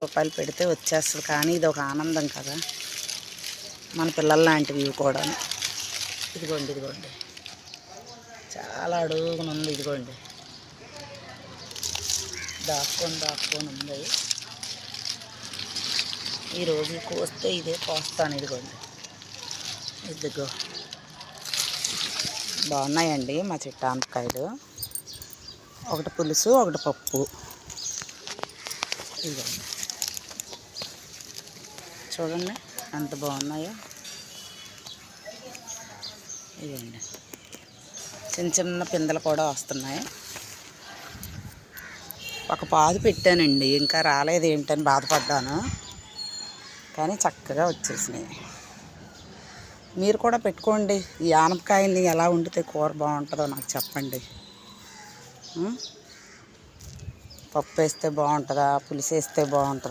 రూపాయలు పెడితే వచ్చేస్తుంది. కానీ ఇది ఒక ఆనందం కదా, మన పిల్లల లాంటివి ఇవి కూడా. ఇదిగోండి ఇదిగోండి, చాలా అడుగున ఉంది. ఇదిగోండి దాక్కొని ఉంది. ఈరోజు కోస్తే ఇదే కోస్తాను. ఇదిగోండి ఇదిగో బాగున్నాయండి మా చెట్టు ఆనపకాయలు. ఒకటి పులుసు, ఒకటి పప్పు. ఇదిగోండి చూడండి ఎంత బాగున్నాయో. ఇదిగోండి చిన్న చిన్న పిందెలు కూడా వస్తున్నాయి. ఒక పాదు పెట్టానండి, ఇంకా రాలేదు ఏంటని బాధపడ్డాను, కానీ చక్కగా వచ్చేసినాయి. మీరు కూడా పెట్టుకోండి. ఈ ఆనపకాయల్ని ఎలా వండితే కూర బాగుంటుందో నాకు చెప్పండి. పప్పు వేస్తే బాగుంటుందా, పులుసు వేస్తే బాగుంటుందా?